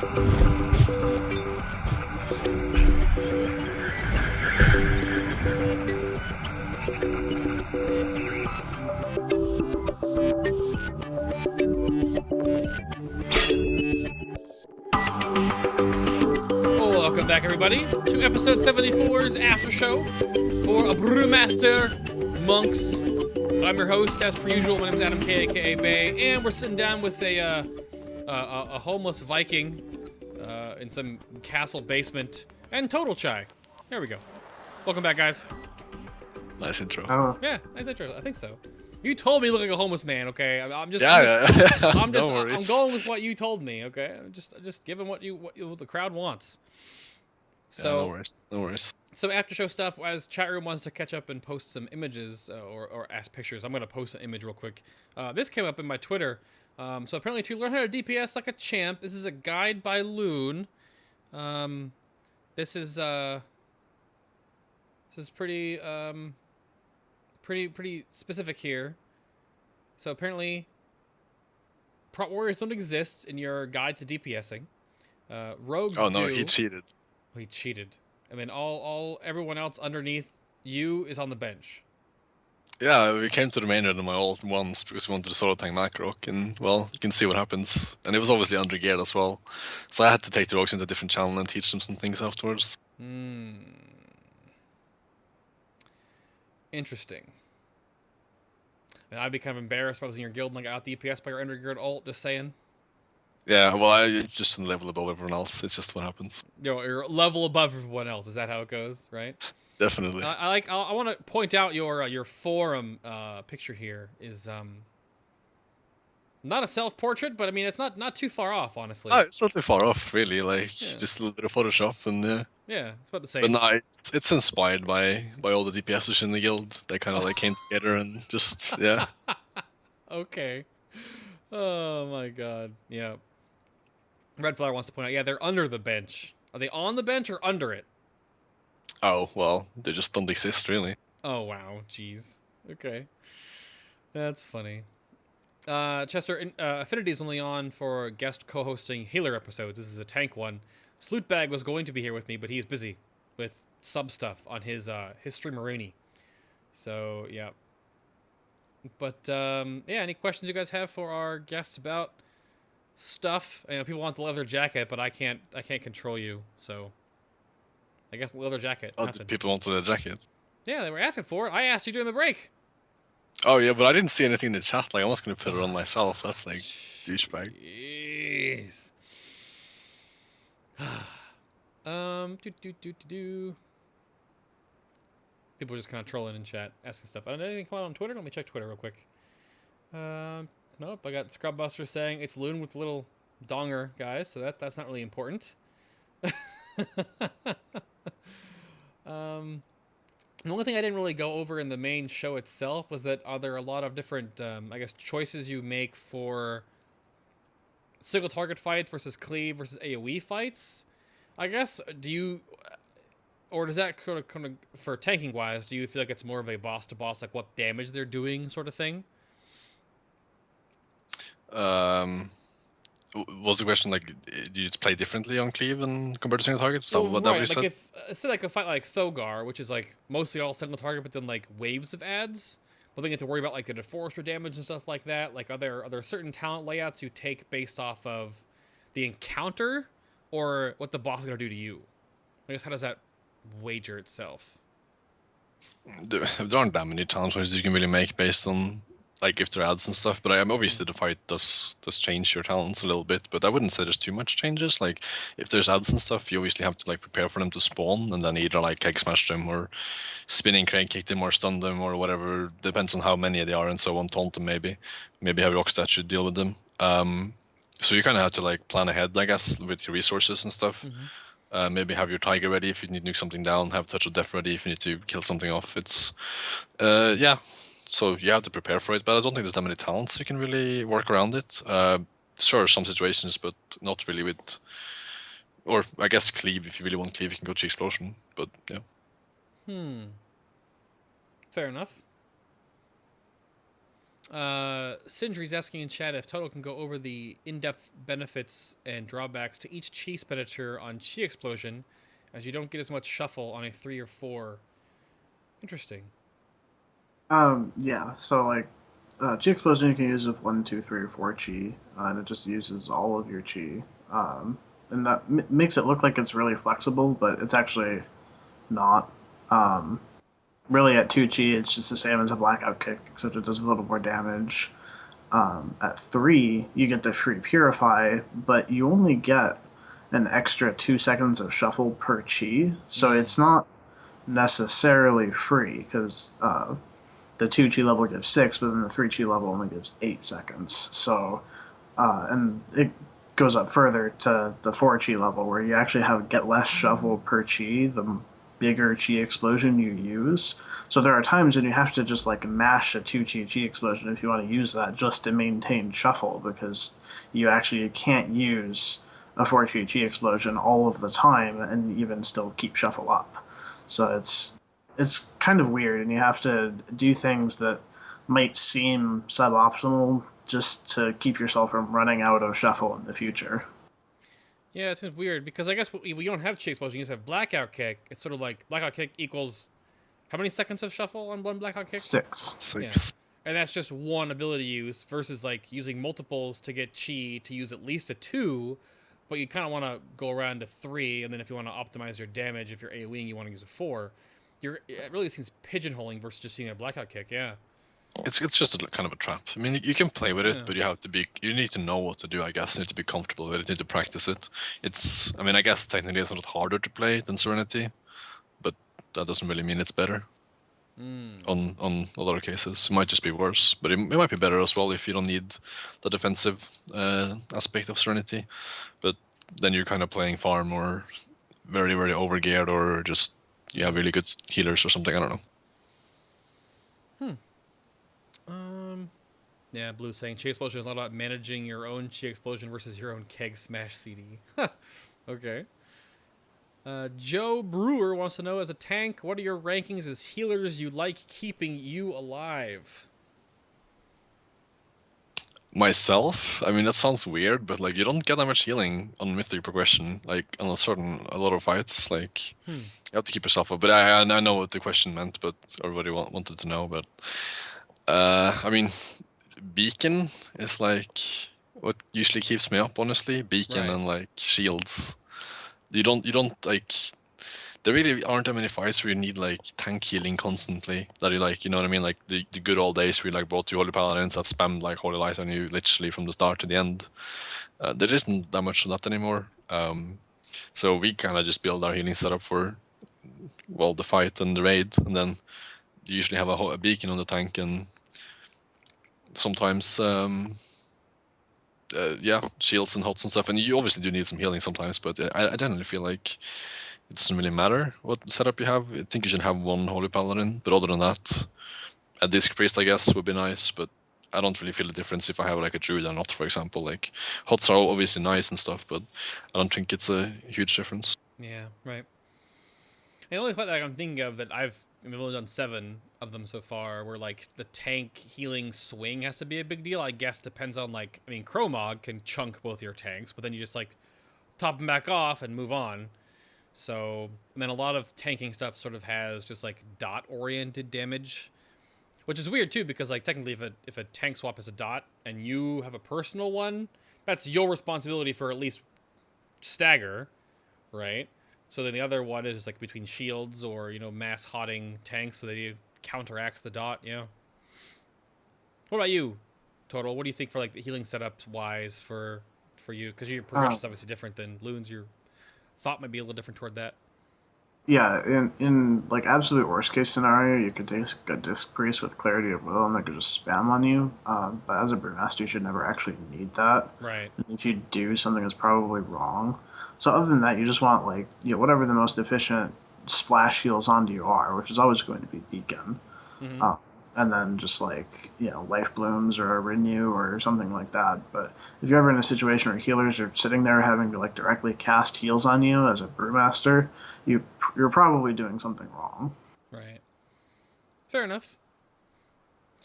Welcome back, everybody, to episode 74's after show for a Brewmaster Monks. I'm your host, as per usual. My name is Adam K, aka Bay, and we're sitting down with a homeless Viking in some castle basement and Totalchai. There we go. Welcome back, guys. Nice intro. Oh. Yeah, nice intro. I think so. You told me you look like a homeless man, okay? I'm just I'm going with what you told me, okay? I'm just giving what the crowd wants. So yeah, no worries. So after show stuff, as chat room wants to catch up and post some images or ask pictures, I'm gonna post an image real quick. This came up in my Twitter. So apparently, to learn how to DPS like a champ, this is a guide by Luun. This is pretty pretty specific here. So apparently, prop warriors don't exist in your guide to DPSing. Rogues Oh no, do. he cheated. Oh, he cheated. And then everyone else underneath you is on the bench. Yeah, we came to the main run my ult once because we wanted to solo tank Macroc, and well, you can see what happens. And it was obviously under geared as well, so I had to take the rogues into a different channel and teach them some things afterwards. Interesting. And I'd be kind of embarrassed if I was in your guild and I got out DPS by your under geared ult. Just saying. Yeah, well, I just a level above everyone else. It's just what happens. You're level above everyone else. Is that how it goes? Right. Definitely. I want to point out your forum picture here is not a self-portrait, but I mean it's not too far off, honestly. No, it's not too far off, really. Like just a little bit of Photoshop, and yeah, it's about the same. But no, it's inspired by all the DPSers in the guild. They kind of like came together and just yeah. Okay. Oh my god. Yeah. Redflower wants to point out, yeah, they're under the bench. Are they on the bench or under it? Oh, well, they just don't exist, really. Oh, wow. Jeez. Okay. That's funny. Chester, Affinity is only on for guest co-hosting healer episodes. This is a tank one. Slootbag was going to be here with me, but he's busy with sub stuff on his streamerini. So, yeah. But, yeah, any questions you guys have for our guests about stuff? I know people want the leather jacket, but I can't control you, so I guess leather jacket. Oh, did people want the jacket? Yeah, they were asking for it. I asked you during the break. Oh yeah, but I didn't see anything in the chat. Like I was gonna put it on myself. That's like douchebag. Jeez. People are just kind of trolling in chat, asking stuff. Did anything come out on Twitter? Let me check Twitter real quick. Nope, I got ScrubBusters saying it's Luun with the little donger, guys, so that's not really important. The only thing I didn't really go over in the main show itself was that are there a lot of different, I guess, choices you make for single target fights versus cleave versus AoE fights? I guess, do you, or does that kind of for tanking wise, do you feel like it's more of a boss to boss, like what damage they're doing sort of thing? Was the question like, do you play differently on cleave and compared to single target? So well, that right, you said? like if say like a fight like Thogar, which is like mostly all single target, but then like waves of ads, but then you have to worry about like the deforester damage and stuff like that. Like, are there certain talent layouts you take based off of the encounter or what the boss is gonna do to you? I guess how does that wager itself? There aren't that many talent choices you can really make based on like if there are ads and stuff, but obviously the fight does change your talents a little bit, but I wouldn't say there's too much changes. Like if there's ads and stuff, you obviously have to like prepare for them to spawn and then either like egg smash them or spinning crane kick them or stun them or whatever, depends on how many they are and so on, taunt them maybe have rock statue deal with them. So you kind of have to like plan ahead, I guess, with your resources and stuff. Maybe have your tiger ready if you need to nuke something down, have touch of death ready if you need to kill something off. It's yeah. So you have to prepare for it, but I don't think there's that many talents you can really work around it. Sure, some situations, but not really with... Or, I guess cleave, if you really want cleave, you can go to explosion, but yeah. Fair enough. Sindri's asking in chat if Total can go over the in-depth benefits and drawbacks to each chi expenditure on chi explosion, as you don't get as much shuffle on a 3 or 4. Interesting. Yeah. So like, chi explosion you can use with 1, 2, 3, or 4 chi, and it just uses all of your chi. And that makes it look like it's really flexible, but it's actually not. Um, Really, at 2 chi, it's just the same as a blackout kick, except it does a little more damage. At 3, you get the free purify, but you only get an extra 2 seconds of shuffle per chi, so it's not necessarily free because the 2 chi level gives 6, but then the 3 chi level only gives 8 seconds. So, and it goes up further to the 4 chi level where you actually get less shuffle per chi the bigger chi explosion you use. So there are times when you have to just like mash a 2 chi explosion if you want to use that just to maintain shuffle, because you can't use a 4 chi explosion all of the time and even still keep shuffle up. So it's kind of weird, and you have to do things that might seem suboptimal just to keep yourself from running out of shuffle in the future. Yeah, it seems weird because I guess we don't have chi explosion. You just have blackout kick. It's sort of like blackout kick equals how many seconds of shuffle on one blackout kick? 6. Yeah, 6. and that's just one ability use versus like using multiples to get chi to use at least a 2, but you kind of want to go around to 3, and then if you want to optimize your damage, if you're AoEing, you want to use a 4. It really seems pigeonholing versus just using a blackout kick. Yeah. It's just a kind of a trap. I mean, you can play with it, Yeah. but you need to know what to do. I guess you need to be comfortable with it. You need to practice it. I mean, I guess technically it's a lot harder to play than Serenity, but that doesn't really mean it's better. On a lot of cases, it might just be worse, but it might be better as well if you don't need the defensive aspect of Serenity. But then you're kind of playing far more very very overgeared, or just you have really good healers or something. I don't know. Yeah, Blue saying Chi Explosion is not about managing your own Chi Explosion versus your own Keg Smash CD. Okay. Joe Brewer wants to know, as a tank, what are your rankings as healers you like keeping you alive? Myself, I mean, that sounds weird, but like you don't get that much healing on mythic progression, like on a lot of fights. Like you have to keep yourself up. But I know what the question meant, but everybody wanted to know. But I mean, beacon is like what usually keeps me up, honestly. Beacon Right. and like shields. You don't like. There really aren't that many fights where you need like tank healing constantly. That you like, you know what I mean? Like the good old days where you like brought two holy paladins that spammed like holy light on you literally from the start to the end. There isn't that much of that anymore. So we kind of just build our healing setup for the fight and the raid, and then you usually have a beacon on the tank, and sometimes yeah, shields and hots and stuff. And you obviously do need some healing sometimes, but I generally feel like it doesn't really matter what setup you have. I think you should have one holy paladin, but other than that, a disc priest I guess would be nice. But I don't really feel the difference if I have like a druid or not, for example. Like hots are obviously nice and stuff, but I don't think it's a huge difference. Yeah, right. And the only fight that I'm thinking of that I've only done 7 of them so far, where like the tank healing swing has to be a big deal. I guess depends on like, I mean, Kromog can chunk both your tanks, but then you just like top them back off and move on. So, and then a lot of tanking stuff sort of has just like dot oriented damage, which is weird too, because like technically if a tank swap is a dot and you have a personal one, that's your responsibility for at least stagger, right? So then the other one is like between shields or, mass hotting tanks, so they counteracts the dot. Yeah. What about you, Total? What do you think for like the healing setup wise for you? Because your progression Uh, is obviously different than Loon's. Your thought might be a little different toward that. yeah, in like absolute worst case scenario, you could take a disc priest with clarity of will, and they could just spam on you. But as a brewmaster, you should never actually need that. Right. And if you do, something is probably wrong. So other than that, you just want like whatever the most efficient splash heals onto you are, which is always going to be beacon. Mm-hmm. Uh, and then just like life blooms or a renew or something like that. But if you're ever in a situation where healers are sitting there having to like directly cast heals on you as a brewmaster, you're probably doing something wrong. Right. Fair enough.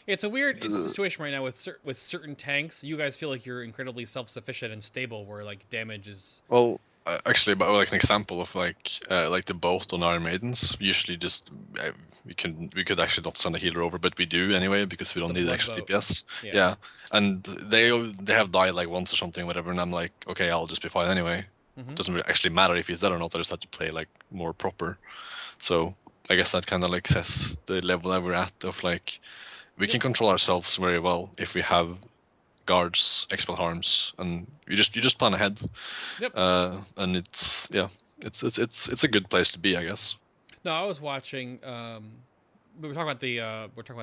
It's a weird situation right now with certain tanks. You guys feel like you're incredibly self-sufficient and stable, where like damage is. Well, actually, but like an example of like the boat on Iron Maidens, usually just we could actually not send a healer over, but we do anyway because we don't The need blood extra boat. DPS. Yeah. Yeah, and they have died like once or something, whatever, and I'm like, okay, I'll just be fine anyway. Mhm. It doesn't really actually matter if he's dead or not. I just have to play like more proper. So I guess that kind of like says the level that we're at of like we can control ourselves very well if we have guards, expel harms, and you just plan ahead. Yep. And it's a good place to be, I guess. No, I was watching. We were talking about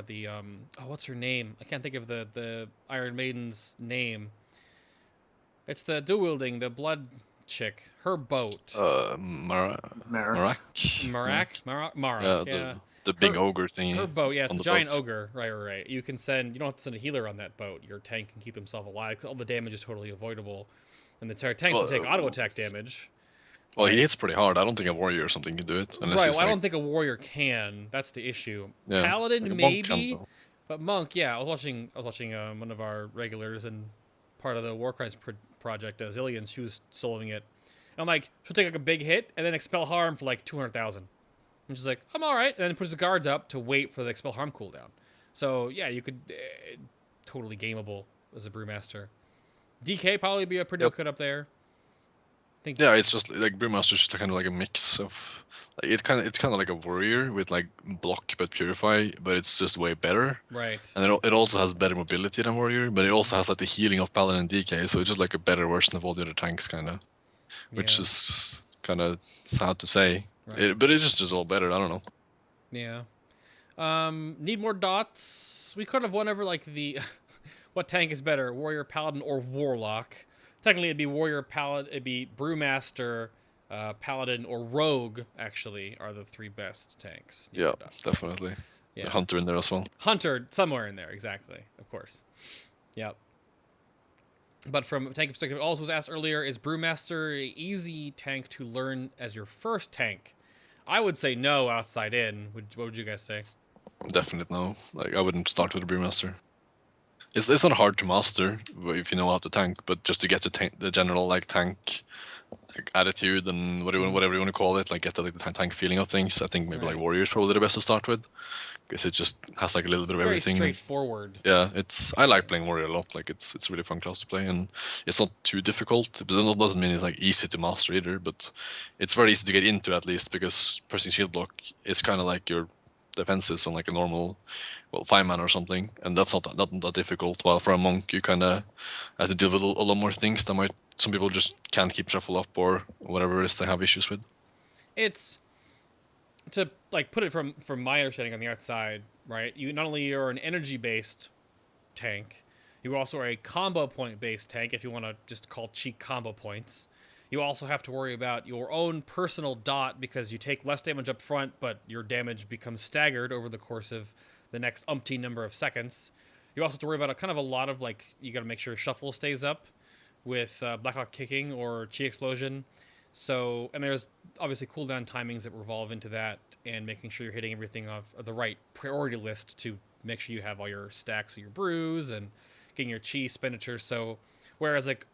the. Oh, what's her name? I can't think of the Iron Maiden's name. It's the dual wielding, the blood chick. Her boat. Merrick. Marak. Marak. Yeah, Yeah. the big Her- ogre thingy. Her boat, yeah, it's on a the giant boat. ogre. Right. You can send. You don't have to send a healer on that boat. Your tank can keep himself alive. All the damage is totally avoidable, and the tanks will take auto attack damage. Well, he hits pretty hard. I don't think a warrior or something can do it. Unless Right. he's Well, I like, don't think a warrior can. That's the issue. yeah, Paladin like a monk can, maybe, though. but monk. Yeah, I was watching one of our regulars and part of the War Crimes project, Zillions. She was soloing it. And I'm like, she'll take like a big hit and then expel harm for like 200,000. And she's like, I'm all right. And then puts the guards up to wait for the expel harm cooldown. So yeah, you could totally gameable as a Brewmaster. DK probably be a pretty good up there. Think. Yeah, it's just like Brewmaster's just kind of like a mix of like it's kind of like a warrior with like block but purify, but it's just way better. Right. And it also has better mobility than warrior, but it also has like the healing of paladin and DK, so it's just like a better version of all the other tanks, kind of, which Yeah. is kind of sad to say. Right. But it's just all better. I don't know. Yeah. Need more dots. We could have won over like the what tank is better, warrior, paladin, or warlock. Technically, it'd be warrior, paladin. It'd be brewmaster, paladin, or rogue. Actually, are the three best tanks. Yeah, definitely. Yeah. The hunter in there as well. Hunter somewhere in there, exactly. Of course. Yep. But from a tank perspective, also was asked earlier: is brewmaster an easy tank to learn as your first tank? I would say no. Outside in. What would you guys say? Definitely no. Like I wouldn't start with a brewmaster. It's not hard to master if you know how to tank, but just to get the general like tank like attitude and whatever you want to call it, like get the tank feeling of things. I think maybe like warrior is probably the best to start with, because it just has like a little bit of everything. Very straightforward. Yeah, I like playing warrior a lot. Like it's a really fun class to play, and it's not too difficult. But that doesn't mean it's like easy to master either. But it's very easy to get into at least, because pressing shield block is kind of like your defenses on like a normal, 5-man or something, and that's not that difficult. While for a monk, you kind of have to deal with a lot more things that some people just can't keep shuffle up or whatever it is they have issues with. It's to like put it from my understanding on the outside, right? You not only are an energy based tank, you also are a combo point based tank. If you want to just call cheap combo points. You also have to worry about your own personal dot, because you take less damage up front, but your damage becomes staggered over the course of the next umpteen number of seconds. You also have to worry about a lot of like, you got to make sure shuffle stays up with Blackhawk kicking or Chi explosion. So, and there's obviously cooldown timings that revolve into that, and making sure you're hitting everything off of the right priority list to make sure you have all your stacks of your brews and getting your Chi expenditure. So, whereas like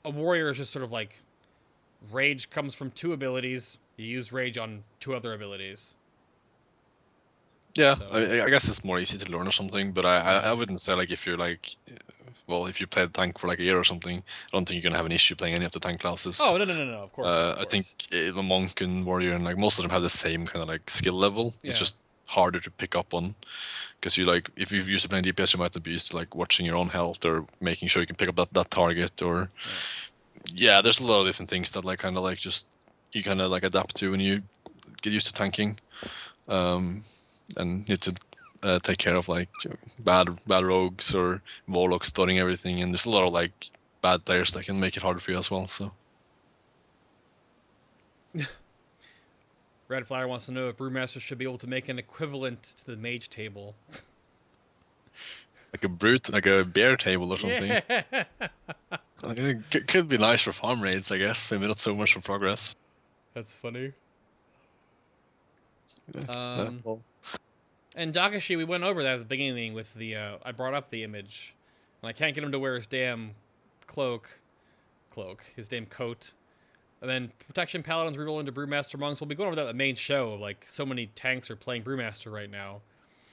a warrior is just sort of like, rage comes from 2 abilities. You use rage on 2 other abilities. Yeah, So. I guess it's more easy to learn or something, but I wouldn't say like if you're like, if you played tank for like a year or something, I don't think you're gonna have an issue playing any of the tank classes. Oh, no, of course. Of course. I think the monk and warrior and like most of them have the same kind of like skill level. Yeah. It's just harder to pick up on, because you like if you've used to playing DPS, you might not be used to like watching your own health or making sure you can pick up that target, or yeah, there's a lot of different things that like kind of like just you kind of like adapt to when you get used to tanking, and need to take care of like bad rogues or warlocks starting everything, and there's a lot of like bad players that can make it harder for you as well. So Red Flyer wants to know if Brewmaster should be able to make an equivalent to the mage table. like a bear table or something. Yeah. It could be nice for farm raids, I guess. Maybe not so much for progress. That's funny. That's all. And Dakashi, we went over that at the beginning with the, I brought up the image. And I can't get him to wear his damn cloak, his damn coat. And then Protection Paladins reroll into Brewmaster Monks. We'll be going over that at the main show. Like, so many tanks are playing Brewmaster right now.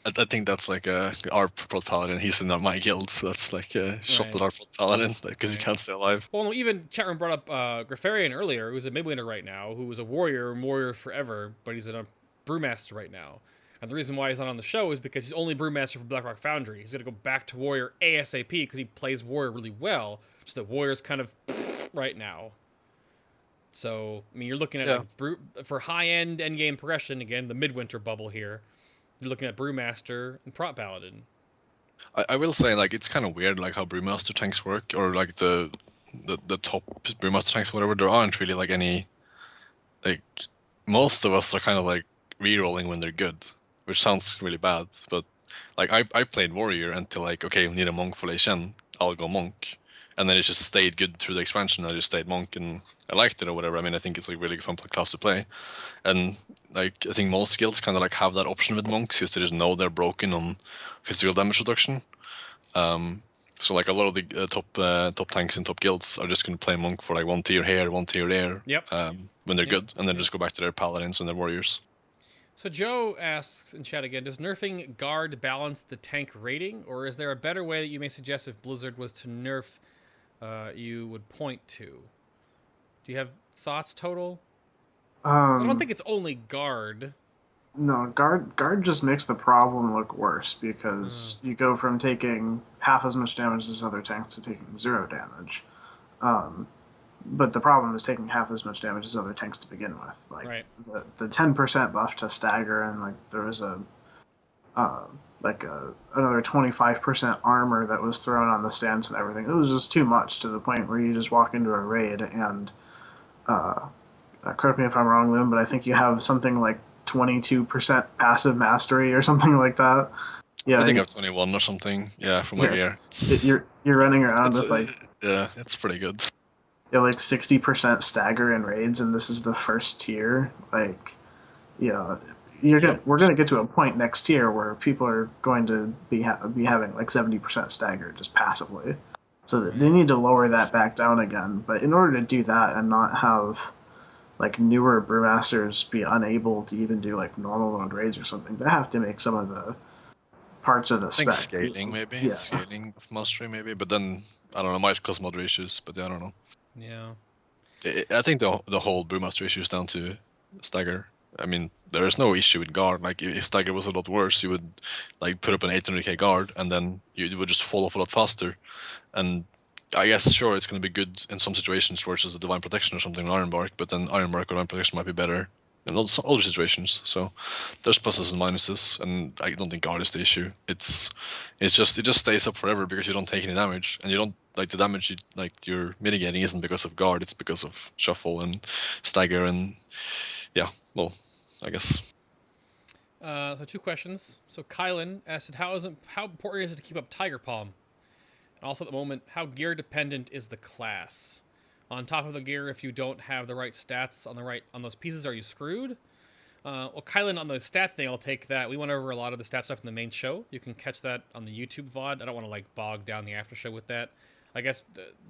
I think that's like our Prot Paladin. He's in my guild, so that's like a shot Right. at our Prot Paladin because he Right. can't stay alive. Well, no, even chat room brought up Grafarian earlier, who's a mid-winner right now, who was a warrior forever, but he's a Brewmaster right now. And the reason why he's not on the show is because he's only Brewmaster for Blackrock Foundry. He's going to go back to Warrior ASAP because he plays Warrior really well, just that Warrior's kind of right now. So, I mean, you're looking at, for high-end endgame progression, again, the midwinter bubble here, you're looking at Brewmaster and Prot Paladin. I will say, like, it's kind of weird, like, how Brewmaster tanks work, or, like, the top Brewmaster tanks, whatever. There aren't really, like, any, like, most of us are kind of, like, re-rolling when they're good, which sounds really bad, but, like, I played Warrior until, like, okay, we need a Monk for Lei Shen, I'll go Monk. And then it just stayed good through the expansion. I just stayed Monk, and I liked it or whatever. I mean, I think it's like really fun class to play, and like I think most guilds kind of like have that option with monks because they just know they're broken on physical damage reduction. So like a lot of the top tanks in top guilds are just going to play monk for like one tier here, one tier there. Yep. When they're good, and then just go back to their paladins and their warriors. So Joe asks in chat again, does nerfing guard balance the tank rating, or is there a better way that you may suggest if Blizzard was to nerf you would point to? Do you have thoughts, Total? I don't think it's only guard. No, guard just makes the problem look worse because you go from taking half as much damage as other tanks to taking 0 damage. But the problem is taking half as much damage as other tanks to begin with. Like Right. the 10% buff to stagger, and like there was another 25% armor that was thrown on the stance and everything. It was just too much to the point where you just walk into a raid and correct me if I'm wrong, Luun, but I think you have something like 22% passive mastery or something like that. Yeah, I think I have 21 or something. Yeah, from my gear. You're running around with like it's pretty good. Yeah, like 60% stagger in raids, and this is the first tier. Like, we're gonna get to a point next tier where people are going to be having like 70% stagger just passively. So they need to lower that back down again. But in order to do that and not have like newer brewmasters be unable to even do like normal mode raids or something, they have to make some of the parts of the spec. Scaling maybe, scaling of mastery maybe, but then I don't know, might cause modder issues, but I don't know. Yeah. I think the whole Brewmaster issue is down to stagger. I mean, there is no issue with guard. Like if stagger was a lot worse, you would like put up an 800k guard, and then you would just fall off a lot faster. And I guess sure it's going to be good in some situations versus a divine protection or something on Ironbark, but then Ironbark or divine protection might be better in other situations. So there's pluses and minuses, and I don't think guard is the issue. It just stays up forever because you don't take any damage, and you don't like the damage you're mitigating isn't because of guard, it's because of shuffle and stagger and yeah. Well, I guess. So 2 questions. So Kylan asked, how important is it to keep up Tiger Palm? And also at the moment, how gear dependent is the class? On top of the gear, if you don't have the right stats on those pieces, are you screwed? Well, Kylan, on the stat thing, I'll take that. We went over a lot of the stat stuff in the main show. You can catch that on the YouTube VOD. I don't want to like bog down the after show with that. I guess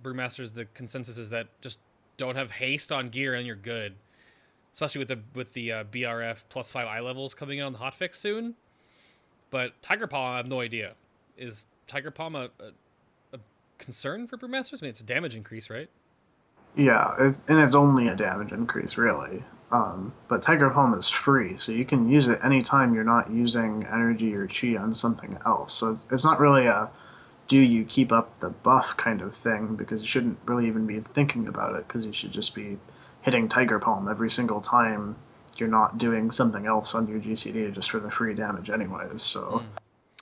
Brewmasters, the consensus is that just don't have haste on gear and you're good. Especially with the BRF +5 eye levels coming in on the hotfix soon. But Tiger Palm, I have no idea. Is Tiger Palm a concern for Brewmasters? I mean, it's a damage increase, right? Yeah, it's only a damage increase, really. But Tiger Palm is free, so you can use it anytime you're not using energy or chi on something else. So it's not really a do you keep up the buff kind of thing, because you shouldn't really even be thinking about it, because you should just be hitting Tiger Palm every single time you're not doing something else on your GCD just for the free damage anyways. So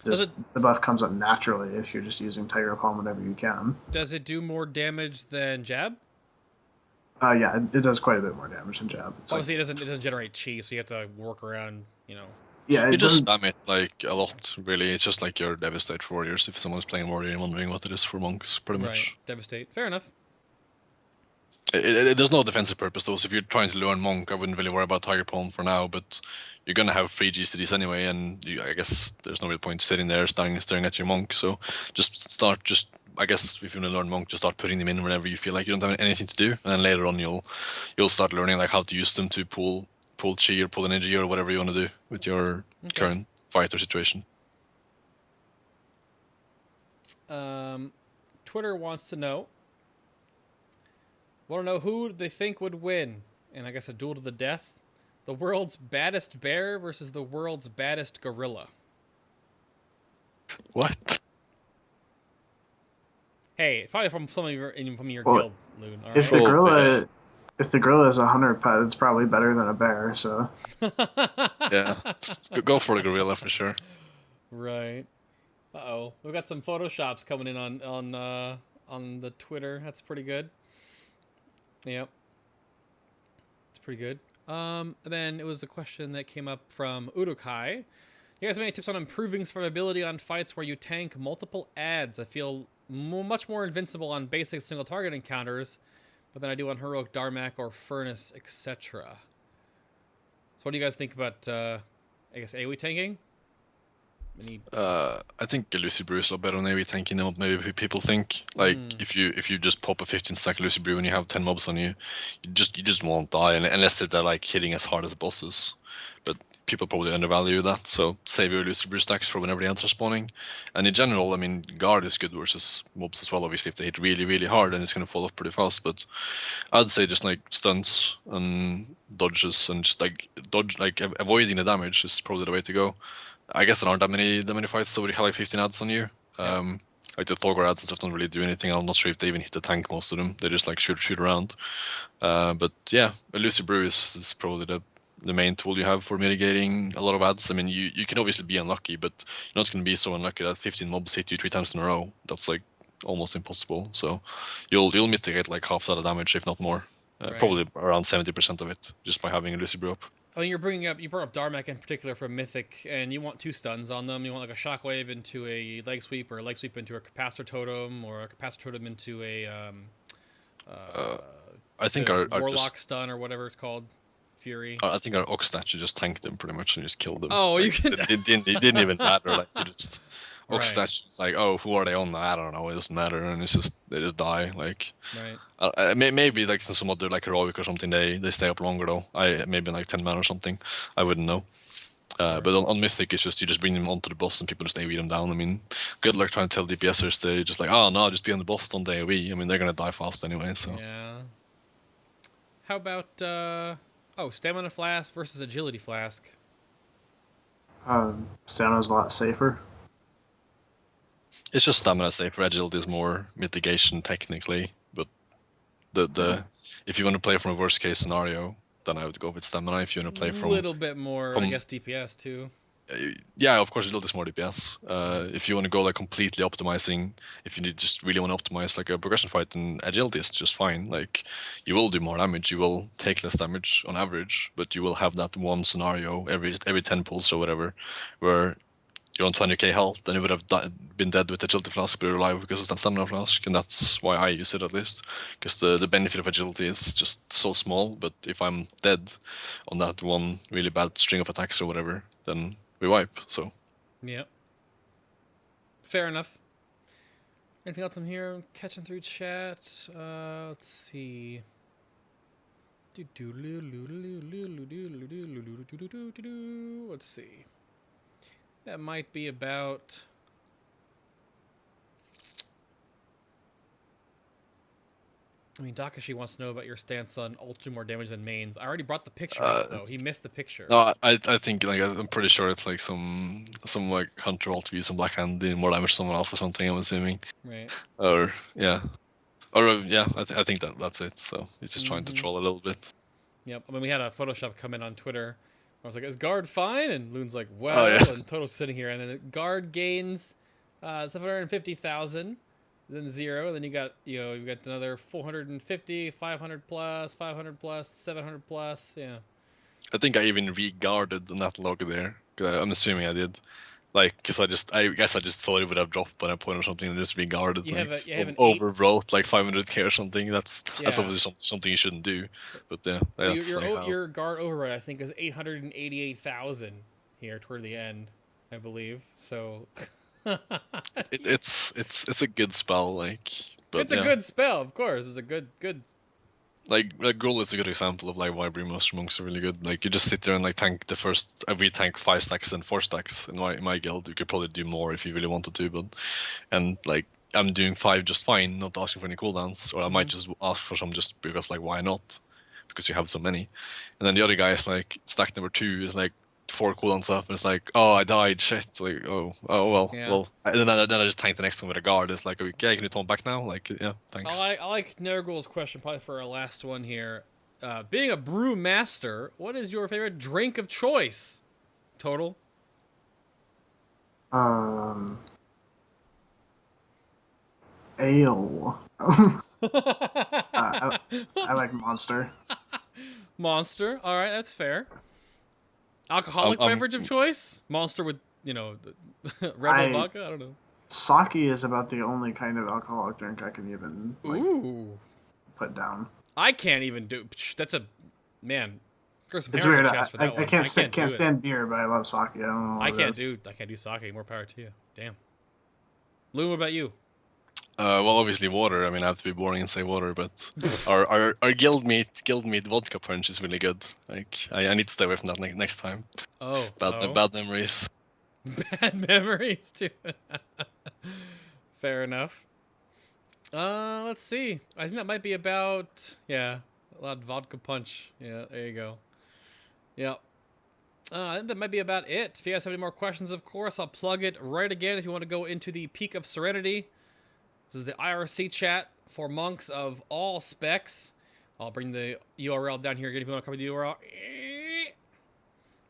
the buff comes up naturally if you're just using Tiger Palm whenever you can. Does it do more damage than Jab? Yeah, it does quite a bit more damage than Jab. Obviously, it doesn't generate chi, so you have to work around, Yeah, you just spam it like a lot, really. It's just like your Devastate for warriors if someone's playing warrior and wondering what it is for monks, pretty much. Devastate. Fair enough. There's no defensive purpose though. So if you're trying to learn Monk, I wouldn't really worry about Tiger Palm for now. But you're gonna have free GCDs anyway, and I guess there's no real point sitting there staring at your Monk. So I guess if you want to learn Monk, just start putting them in whenever you feel like you don't have anything to do, and then later on you'll start learning like how to use them to pull chi or pull energy or whatever you want to do with your current fight or situation. Twitter wants to know who they think would win, and I guess a duel to the death. The world's baddest bear versus the world's baddest gorilla. What? Hey, it's probably from some of your Well, guild, Loon. All If right. the gorilla is a 100 pet, it's probably better than a bear. So Yeah, go for the gorilla for sure. Right. Uh-oh. We've got some photoshops coming in on the Twitter. That's pretty good. Yep. It's pretty good. Then it was a question that came up from Urukai. You guys have any tips on improving survivability on fights where you tank multiple adds? I feel much more invincible on basic single target encounters, but then I do on heroic Darmak or Furnace, etc. So what do you guys think about, I guess, AoE tanking? I think Lucy Brew is a lot better on AoE tanking than what maybe people think. Like if you just pop a 15-stack Lucy Brew and you have 10 mobs on you, you just won't die unless they're like hitting as hard as bosses. But people probably undervalue that, so save your Lucy Brew stacks for whenever the ants are spawning. And in general, I mean, guard is good versus mobs as well. Obviously, if they hit really really hard, then it's gonna fall off pretty fast. But I'd say just like stunts and dodges and just like avoiding the damage is probably the way to go. I guess there aren't that many fights that would have like 15 ads on you. Like the Thorgar ads and stuff don't really do anything. I'm not sure if they even hit the tank, most of them. They just like shoot around. But yeah, a Lucy Brew is probably the main tool you have for mitigating a lot of ads. I mean, you can obviously be unlucky, but you're not going to be so unlucky that 15 mobs hit you 3 times in a row. That's like almost impossible. So you'll mitigate like half that damage, if not more. Right. Probably around 70% of it, just by having a Lucy Brew up. Oh, you brought up Darmak in particular for Mythic, and you want 2 stuns on them. You want like a Shockwave into a leg sweep, or a leg sweep into a Capacitor Totem, or a Capacitor Totem into a I think our Warlock stun or whatever it's called, Fury. I think our Ox statue just tanked them pretty much and just killed them. Oh, like, you can. It didn't even matter. Like you just Ox Right. statue's like, oh, who are they on? I don't know. It doesn't matter, and it's just they just die. Like, right. Maybe like some other like heroic or something. They stay up longer though. Maybe like 10 man or something. I wouldn't know. But on Mythic, it's just you just bring them onto the boss and people just AoE them down. I mean, good luck trying to tell DPSers they just like, oh no, just be on the boss, don't AoE. I mean, they're gonna die fast anyway. So Yeah. How about Stamina Flask versus Agility Flask? Stamina's a lot safer. it's just stamina safer. Agility is more mitigation technically, but the if you want to play from a worst case scenario, then I would go with stamina. If you want to play from a little bit more, I guess, DPS too. Yeah, of course, a little bit more DPS. If you want to go like completely optimizing, if you just really want to optimize like a progression fight, then agility is just fine. Like you will do more damage, you will take less damage on average, but you will have that one scenario every 10 pulls or whatever, where you're on 20k health, then you would have been dead with agility flask, but you're alive because of that stamina flask, and that's why I use it at least, because the benefit of agility is just so small. But if I'm dead on that one really bad string of attacks or whatever, then we wipe. So Yep. Fair enough. Anything else I'm here? Catching through chat. Let's see. Let's see. That might be about. I mean, Dakashi wants to know about your stance on ultra more damage than mains. I already brought the picture up, though. He missed the picture. no, I think like I'm pretty sure it's like some like hunter ult use some black hand doing more damage to someone else or something. I'm assuming. Right. Or yeah, I think that's it. So he's just trying to troll a little bit. Yep. I mean, we had a Photoshop come in on Twitter. I was like, "Is guard fine?" And Loon's like, "Well," Oh, yeah. and Toto's sitting here, and then guard gains 750,000, then 0. Then you got another 450, 500 plus, 500 plus, 700 plus. Yeah. I think I even re-guarded on that log there. I'm assuming I did. Like, because I guess I just thought it would have dropped by that point or something and just regarded You like have an 8. overwrote like 500k or something. That's Yeah. obviously something you shouldn't do. But yeah, Well, that's like how. your guard override I think is 888,000 here toward the end, I believe. So It's a good spell, like, but it's a yeah. good spell, of course. It's a good. Like Gruul is a good example of like why Brewmaster monks are really good. Like you just sit there and like tank the first every tank 5 stacks and 4 stacks. In my guild, you could probably do more if you really wanted to, but and like I'm doing 5 just fine, not asking for any cooldowns, or I might just ask for some just because like why not? Because you have so many. And then the other guy is like stack number 2 is like 4 cooldowns up, and it's like, oh, I died, shit. Like, oh well, Yeah. well. And then I just tank the next one with a guard. It's like, okay, can you taunt back now? Like, yeah, thanks. I like Nergal's question probably for our last one here. Being a brewmaster, what is your favorite drink of choice? Total. Ale. I like Monster. Monster. All right, that's fair. Alcoholic beverage of choice? Monster with, Rebel vodka? I don't know. Sake is about the only kind of alcoholic drink I can even put down. I can't even do. That's a man. There's some It's hair on weird. my chest for that one. I can't do it. stand beer, but I love sake. I don't know. I can't do sake. More power to you. Damn. Loon, what about you? Well, obviously water. I mean, I have to be boring and say water, but our guildmate vodka punch is really good. Like, I need to stay away from that next time. Oh, Bad memories. Bad memories too. Fair enough. Let's see. I think that might be about a lot of vodka punch. Yeah, there you go. Yep. I think that might be about it. If you guys have any more questions, of course, I'll plug it right again. If you want to go into the Peak of Serenity, this is the IRC chat for monks of all specs. I'll bring the URL down here again if you want to copy the URL.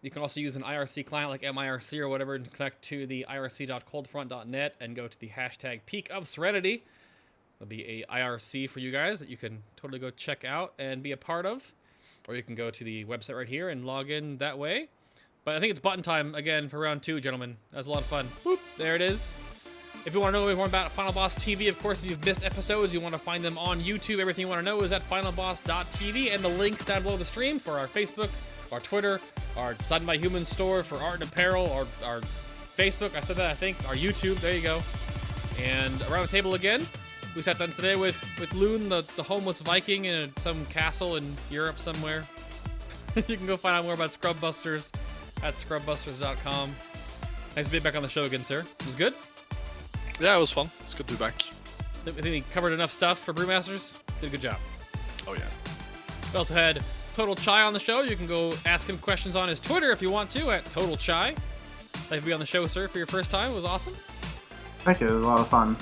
You can also use an IRC client like MIRC or whatever and connect to the irc.coldfront.net and go to the hashtag Peak of Serenity. There'll be a IRC for you guys that you can totally go check out and be a part of. Or you can go to the website right here and log in that way. But I think it's button time again for round 2, gentlemen. That was a lot of fun. Whoop, there it is. If you want to know more about FinalBossTV, of course, if you've missed episodes, you want to find them on YouTube. Everything you want to know is at FinalBoss.tv, and the links down below the stream for our Facebook, our Twitter, our Side by Human store for art and apparel, our Facebook, I said that, I think, our YouTube, there you go. And around the table again, we sat down today with Loon, the homeless Viking in some castle in Europe somewhere. You can go find out more about ScrubBusters at ScrubBusters.com. Nice to be back on the show again, sir. It was good? Yeah, it was fun. It's good to be back. I think we covered enough stuff for Brewmasters. Did a good job. Oh, yeah. We also had Totalchai on the show. You can go ask him questions on his Twitter if you want to at Totalchai. Thank you for being on the show, sir, for your first time. It was awesome. Thank you. It was a lot of fun.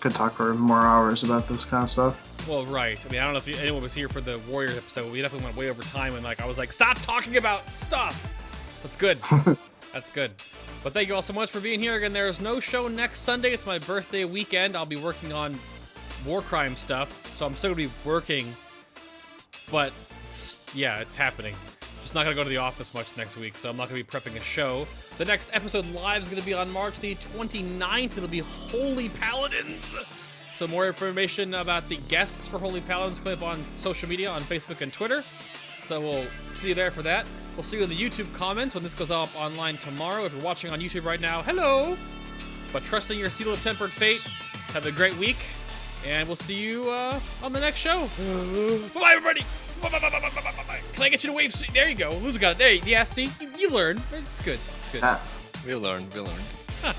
Could talk for more hours about this kind of stuff. Well, right. I mean, I don't know if anyone was here for the Warriors episode. We definitely went way over time, and I was like, stop talking about stuff. That's good. That's good. But thank you all so much for being here. Again, there is no show next Sunday. It's my birthday weekend. I'll be working on war crime stuff, so I'm still going to be working. But, yeah, it's happening. Just not going to go to the office much next week, so I'm not going to be prepping a show. The next episode live is going to be on March the 29th. It'll be Holy Paladins. So more information about the guests for Holy Paladins coming up on social media, on Facebook and Twitter. So we'll see you there for that. We'll see you in the YouTube comments when this goes up online tomorrow. If you're watching on YouTube right now, hello! But trusting your seal of tempered fate, have a great week, and we'll see you on the next show. Bye-bye, everybody! Bye-bye. Can I get you to wave? There you go. Loon's got it. There, yeah, see? You learn. It's good. It's good. We'll learn. Huh.